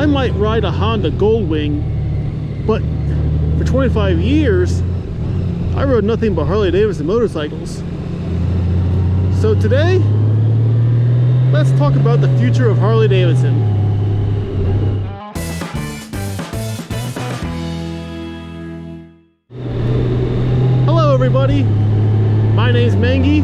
I might ride a Honda Goldwing, but for 25 years, I rode nothing but Harley Davidson motorcycles. So today, let's talk about the future of Harley Davidson. Hello everybody, my name's Mengy.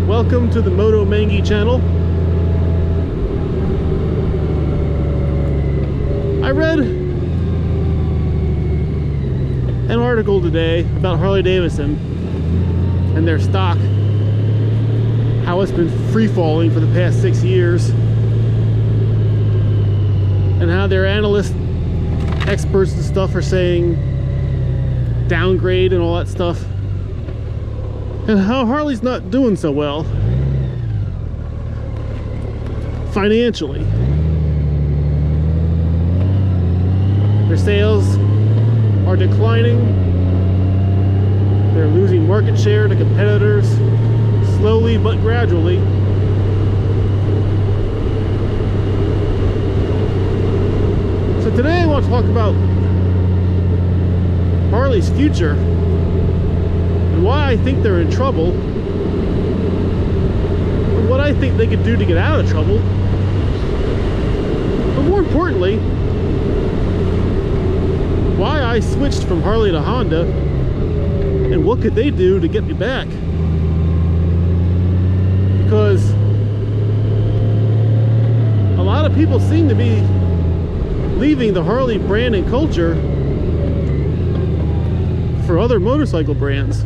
Welcome to the Moto Mengy channel. I read an article today about Harley Davidson and their stock, how it's been free-falling for the past 6 years, and how their analysts, experts and stuff are saying downgrade and all that stuff, and how Harley's not doing so well financially. Their sales are declining. They're losing market share to competitors, slowly but gradually. So today I want to talk about Harley's future and why I think they're in trouble, and what I think they could do to get out of trouble, but more importantly, why I switched from Harley to Honda and what could they do to get me back. Because a lot of people seem to be leaving the Harley brand and culture for other motorcycle brands.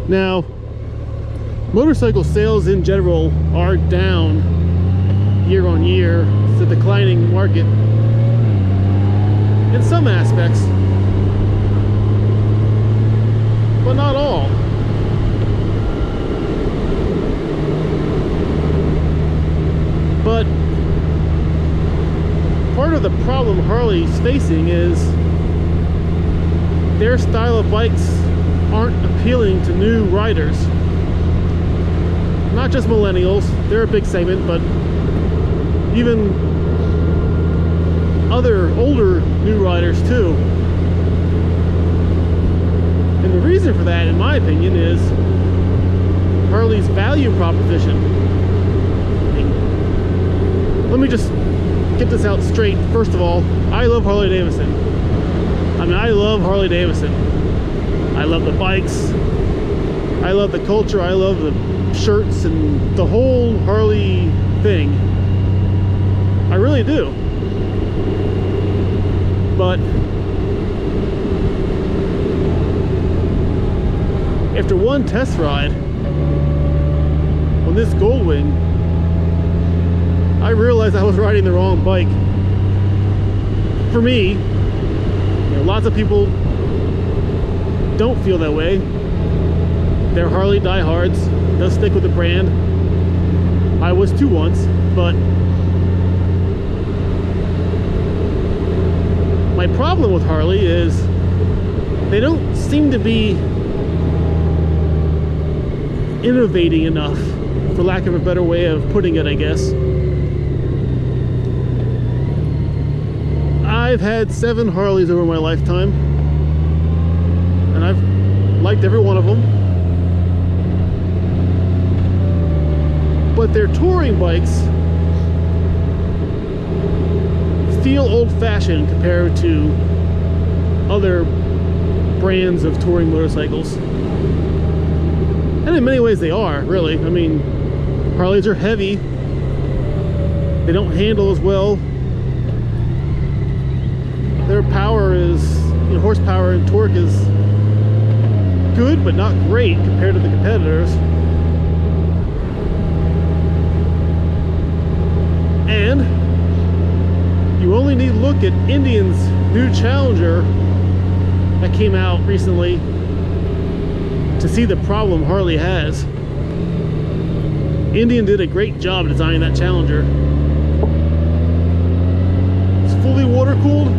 Now, motorcycle sales in general are down year on year. It's a declining market in some aspects, but not all. But part of the problem Harley's facing is their style of bikes aren't appealing to new riders. Not just millennials, they're a big segment, but even other older new riders too. And the reason for that, in my opinion, is Harley's value proposition. Let me just get this out straight. First of all, I love Harley Davidson. I mean, I love Harley Davidson. I love the bikes. I love the culture. I love the shirts and the whole Harley thing. I really do. But after one test ride on this Goldwing, I realized I was riding the wrong bike. For me, lots of people don't feel that way. They're Harley diehards. They'll stick with the brand. I was too once, but my problem with Harley is they don't seem to be innovating enough, for lack of a better way of putting it, I guess. I've had 7 Harleys over my lifetime, and I've liked every one of them. But their touring bikes feel old-fashioned compared to other brands of touring motorcycles. And in many ways they are, really. I mean, Harleys are heavy. They don't handle as well. Their power is, horsepower and torque is good, but not great compared to the competitors. And you only need to look at Indian's new Challenger that came out recently to see the problem Harley has. Indian did a great job designing that Challenger. It's fully water-cooled,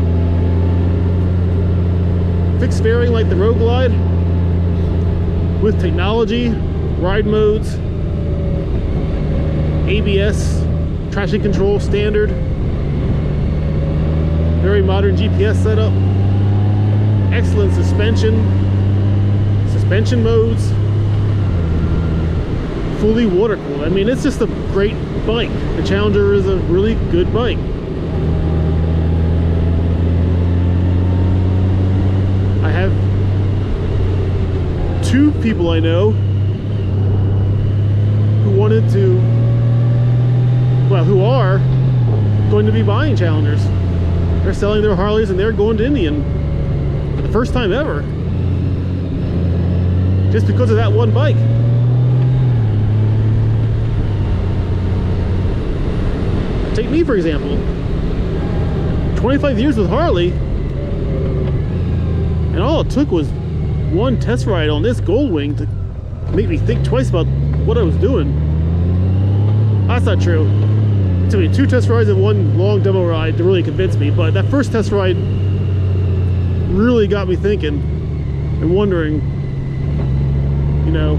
fixed fairing like the Road Glide, with technology, ride modes, ABS, traction control standard. Very modern GPS setup. Excellent suspension modes. Fully water cooled. I mean, it's just a great bike. The Challenger is a really good bike. I have two people I know who are going to be buying Challengers. They're selling their Harleys and they're going to Indian for the first time ever, just because of that one bike. Take me for example. 25 years with Harley, and all it took was one test ride on this Goldwing to make me think twice about what I was doing. That's not true. It took me 2 test rides and 1 long demo ride to really convince me, but that first test ride really got me thinking and wondering, you know,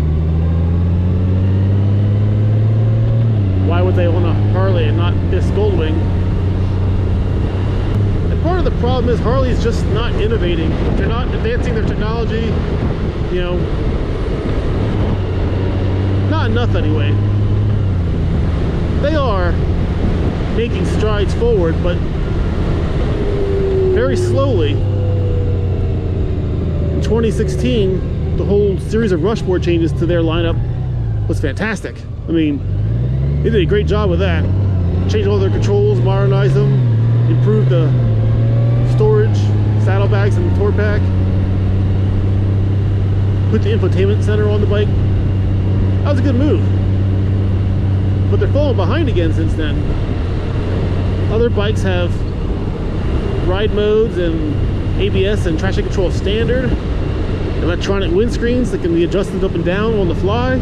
why would they own a Harley and not this Goldwing? And part of the problem is Harley's just not innovating. They're not advancing their technology, you know, not enough anyway. They are making strides forward, but very slowly. In 2016, the whole series of Rushmore changes to their lineup was fantastic. I mean, they did a great job with that. Changed all their controls, modernized them, improved the storage, saddlebags and the tour pack, put the infotainment center on the bike. That was a good move. But they're falling behind again since then. Other bikes have ride modes and ABS and traction control standard, electronic windscreens that can be adjusted up and down on the fly,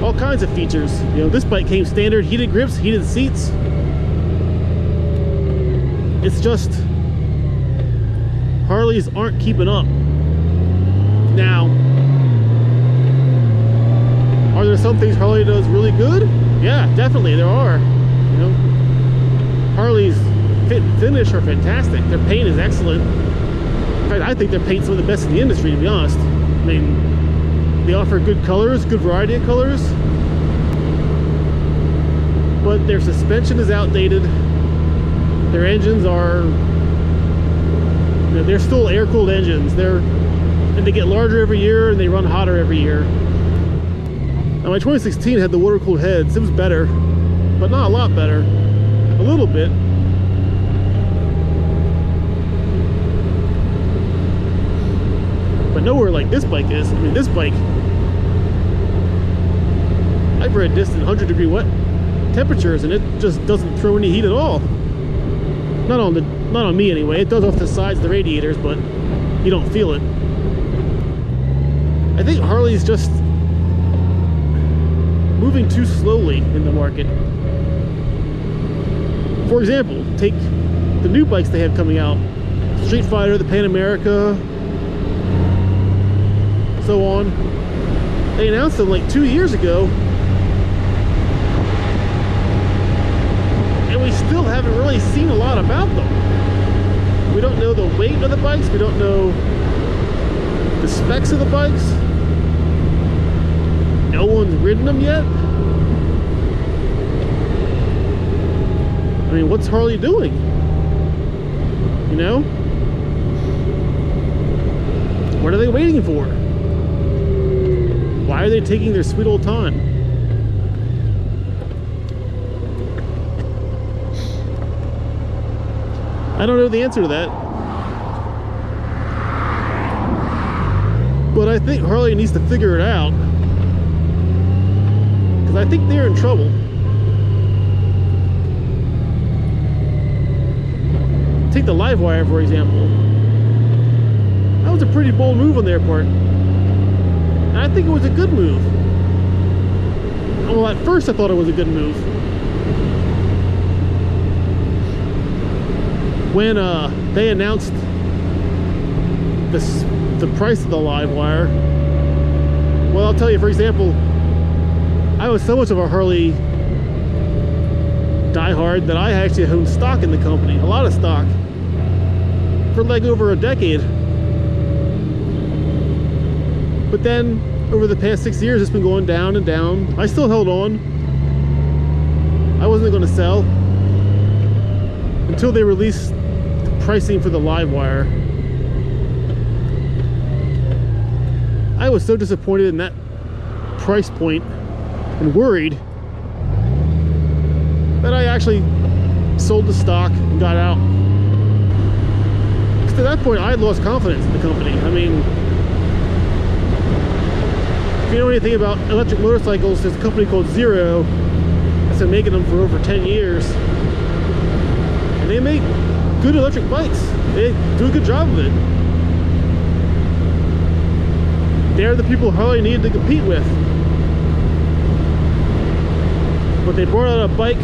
all kinds of features. You know, this bike came standard, heated grips, heated seats. It's just Harleys aren't keeping up. Now, are there some things Harley does really good? Yeah, definitely there are. You know, Harley's fit and finish are fantastic. Their paint is excellent. In fact, I think their paint's some of the best in the industry, to be honest. I mean, they offer good colors, good variety of colors, but their suspension is outdated. Their engines are, you know, they're still air-cooled engines. And they get larger every year and they run hotter every year. Now, my 2016 had the water-cooled heads. It was better, but not a lot better. A little bit. But nowhere like this bike is. I mean, this bike, I've read this in 100-degree wet temperatures and it just doesn't throw any heat at all. Not on me anyway. It does off the sides of the radiators, but you don't feel it. I think Harley's just moving too slowly in the market. For example, take the new bikes they have coming out. Street Fighter, the Pan America, so on. They announced them like 2 years ago, and we still haven't really seen a lot about them. We don't know the weight of the bikes, we don't know the specs of the bikes. No one's ridden them yet. I mean, what's Harley doing? You know? What are they waiting for? Why are they taking their sweet old time? I don't know the answer to that. But I think Harley needs to figure it out. Because I think they're in trouble. Take the Livewire, for example. That was a pretty bold move on their part. And I think it was a good move. Well, at first I thought it was a good move. When they announced the price of the Livewire, well, I'll tell you, for example, I was so much of a Harley diehard that I actually own stock in the company, a lot of stock, for like over a decade. But then over the past 6 years, it's been going down and down. I still held on. I wasn't going to sell until they released the pricing for the Livewire. I was so disappointed in that price point and worried that I actually sold the stock and got out. Because at that point, I had lost confidence in the company. I mean, if you know anything about electric motorcycles, there's a company called Zero that's been making them for over 10 years. And they make good electric bikes. They do a good job of it. They're the people Harley needed to compete with. But they brought out a bike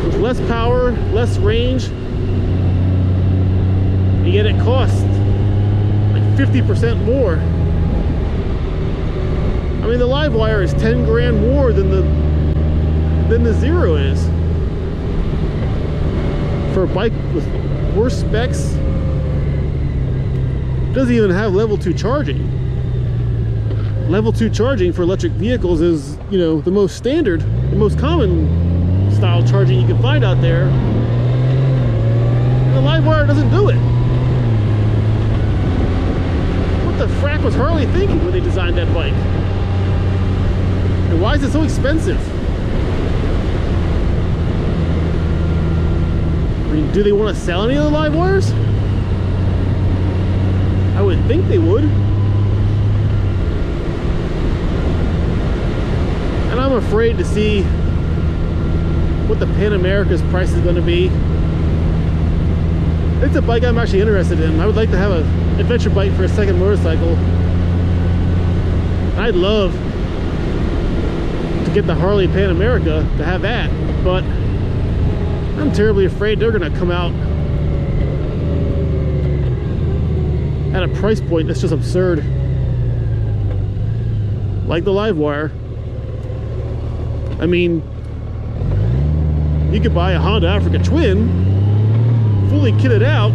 with less power, less range, and yet it cost like 50% more. I mean, the Livewire is 10 grand more than the Zero is. For a bike with worse specs, it doesn't even have level 2 charging. Level 2 charging for electric vehicles is, you know, the most standard, the most common style charging you can find out there. And the Livewire doesn't do it. What the frack was Harley thinking when they designed that bike? And why is it so expensive? I mean, do they want to sell any of the Livewires? I would think they would. And I'm afraid to see what the Pan America's price is going to be. It's a bike I'm actually interested in. I would like to have an adventure bike for a second motorcycle. I'd love to get the Harley Pan America to have that, but I'm terribly afraid they're going to come out at a price point that's just absurd. Like the Livewire. I mean, you could buy a Honda Africa Twin, fully kitted out,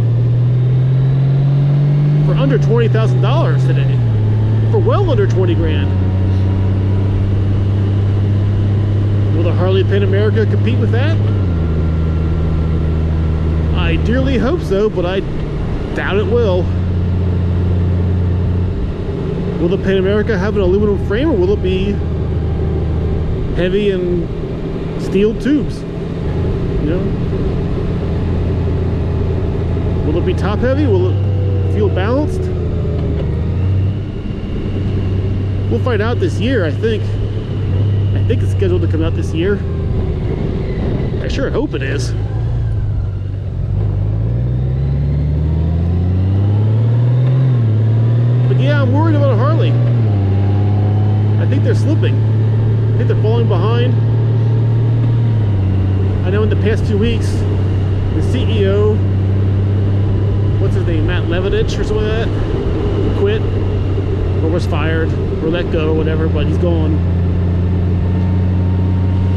for under $20,000 today. For well under 20 grand. Will the Harley Pan America compete with that? I dearly hope so, but I doubt it will. Will the Pan America have an aluminum frame, or will it be heavy and steel tubes? You know? Will it be top heavy? Will it feel balanced? We'll find out this year, I think. I think it's scheduled to come out this year. I sure hope it is. But yeah, I'm worried about Harley. I think they're slipping. I think they're falling behind. I know in the past 2 weeks, the CEO, what's his name, Matt Levidich or something like that, quit, or was fired, or let go, whatever, but he's gone.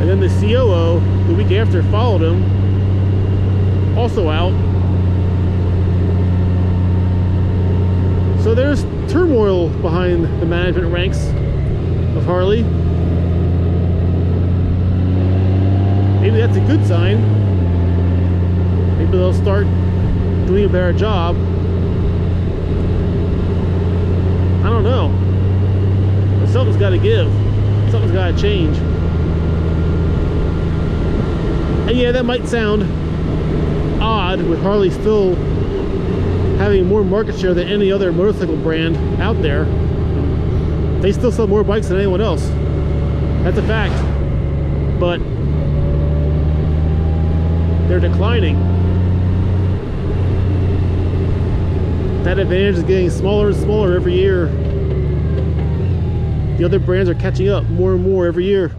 And then the COO, the week after, followed him, also out. So there's turmoil behind the management ranks of Harley. Maybe that's a good sign. Maybe they'll start doing a better job. I don't know. But something's got to give. Something's got to change. And yeah, that might sound odd with Harley still having more market share than any other motorcycle brand out there. They still sell more bikes than anyone else. That's a fact. But they're declining. That advantage is getting smaller and smaller every year. The other brands are catching up more and more every year.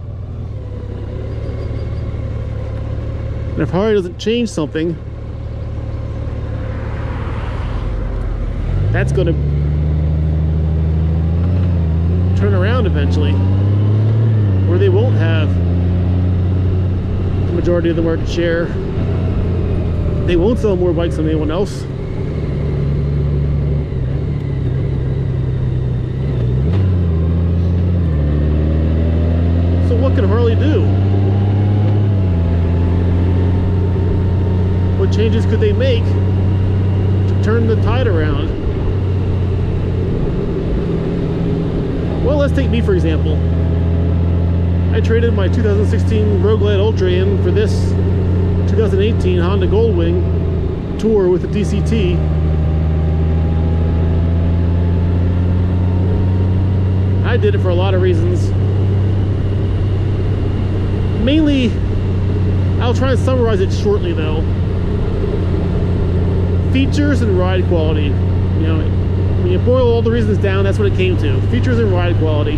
And if Harley doesn't change something, that's going to turn around eventually, where they won't have the majority of the market share. They won't sell more bikes than anyone else. So what can Harley do? What changes could they make to turn the tide around? Well, let's take me for example. I traded my 2016 Road Glide Ultra in for this 2018 Honda Goldwing Tour with the DCT. I did it for a lot of reasons. Mainly, I'll try and summarize it shortly though. Features and ride quality. You know, when you boil all the reasons down, that's what it came to. Features and ride quality.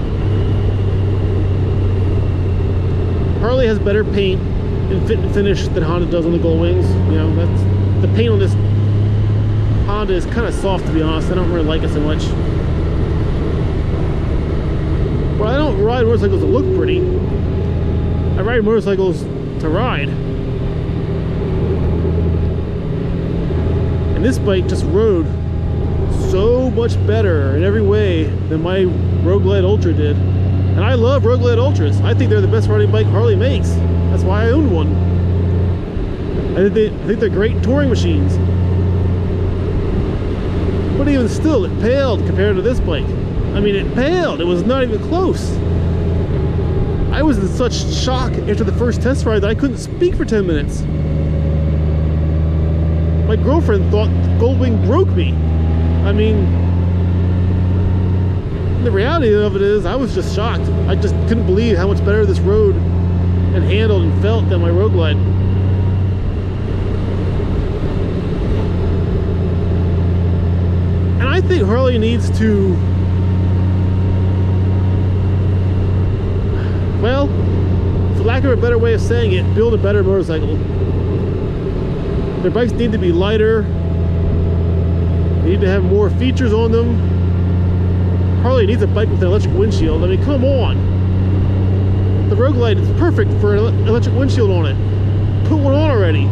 Harley has better paint and fit and finish than Honda does on the Goldwings. You know, that's the paint on this Honda is kind of soft, to be honest. I don't really like it so much. But I don't ride motorcycles that look pretty. I ride motorcycles to ride. And this bike just rode so much better in every way than my Road Glide Ultra did. And I love Road Glide Ultras. I think they're the best riding bike Harley makes. That's why I own one. I think they're great touring machines. But even still, it paled compared to this bike. I mean, it paled. It was not even close. I was in such shock after the first test ride that I couldn't speak for 10 minutes. My girlfriend thought Goldwing broke me. I mean, the reality of it is I was just shocked. I just couldn't believe how much better this rode and handled and felt than my Road Glide. And I think Harley needs to, well, for lack of a better way of saying it, build a better motorcycle. Their bikes need to be lighter. They need to have more features on them. Harley needs a bike with an electric windshield. I mean, come on. The Road Glide is perfect for an electric windshield on it. Put one on already.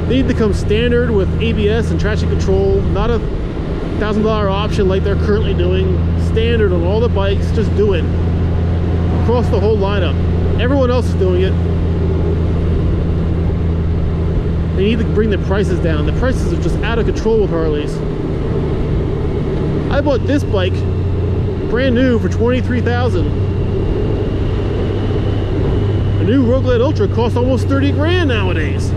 They need to come standard with ABS and traction control, not a $1,000 option like they're currently doing. Standard on all the bikes, just do it. Across the whole lineup. Everyone else is doing it. They need to bring the prices down. The prices are just out of control with Harleys. I bought this bike brand new for $23,000. A new Road Glide Ultra costs almost 30 grand nowadays.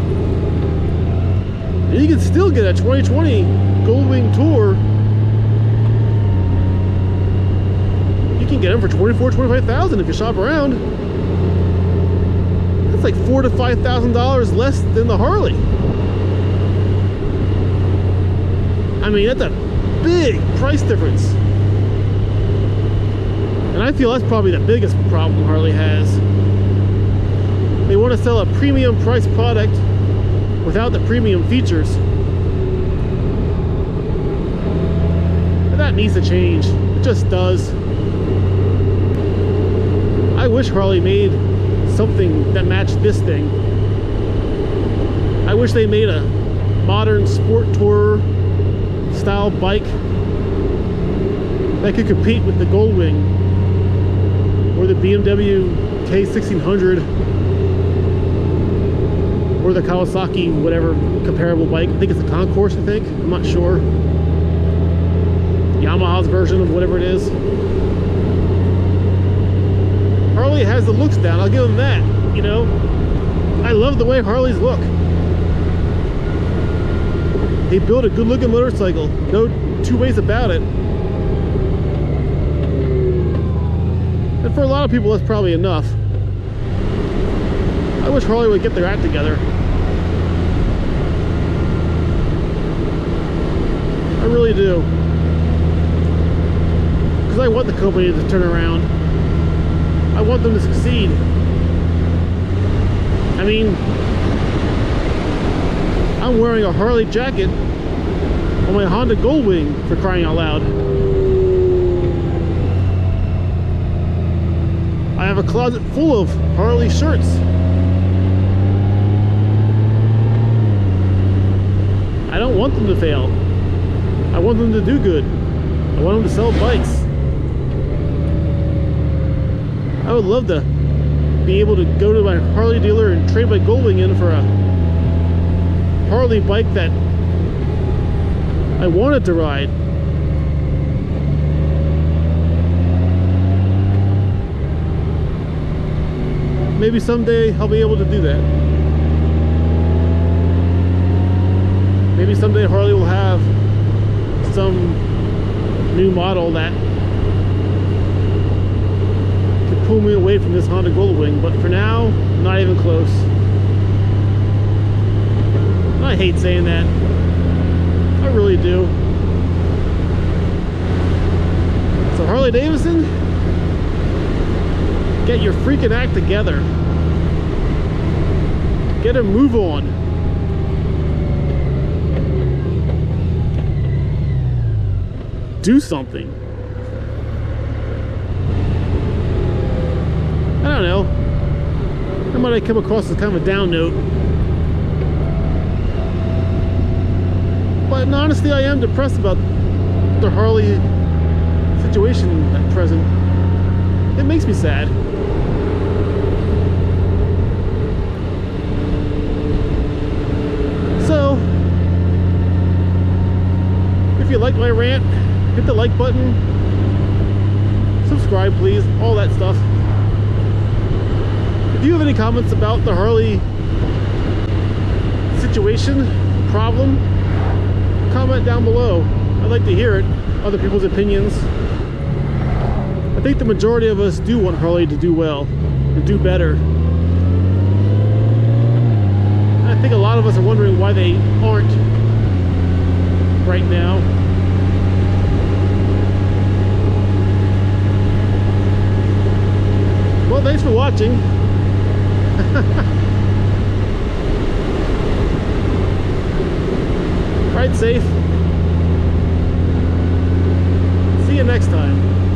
And you can still get a 2020 Goldwing Tour. You can get them for $24,000, $25,000 if you shop around. That's like $4,000 to $5,000 less than the Harley. I mean, that's a big price difference. And I feel that's probably the biggest problem Harley has. They want to sell a premium price product without the premium features. And that needs to change. It just does. I wish Harley made something that matched this thing. I wish they made a modern sport tour style bike that could compete with the Goldwing or the BMW K1600 or the Kawasaki whatever comparable bike. I think it's the Concourse, I think. I'm not sure. Yamaha's version of whatever it is. Harley has the looks down, I'll give them that, you know. I love the way Harleys look. They build a good looking motorcycle, no two ways about it. And for a lot of people that's probably enough. I wish Harley would get their act together. I really do. Because I want the company to turn around. I want them to succeed. I mean, I'm wearing a Harley jacket on my Honda Goldwing, for crying out loud. I have a closet full of Harley shirts. I don't want them to fail. I want them to do good. I want them to sell bikes. I would love to be able to go to my Harley dealer and trade my Goldwing in for a Harley bike that I wanted to ride. Maybe someday I'll be able to do that. Maybe someday Harley will have some new model that could pull me away from this Honda Goldwing, but for now, not even close. I hate saying that. I really do. So Harley Davidson, get your freaking act together. Get a move on. Do something. I don't know. How might I come across as kind of a down note? But honestly, I am depressed about the Harley situation at present. It makes me sad. So, if you like my rant, hit the like button, subscribe please, all that stuff. If you have any comments about the Harley situation, problem, comment down below. I'd like to hear it, other people's opinions. I think the majority of us do want Harley to do well, to do better. And I think a lot of us are wondering why they aren't right now. Well, thanks for watching. Ride safe. See you next time.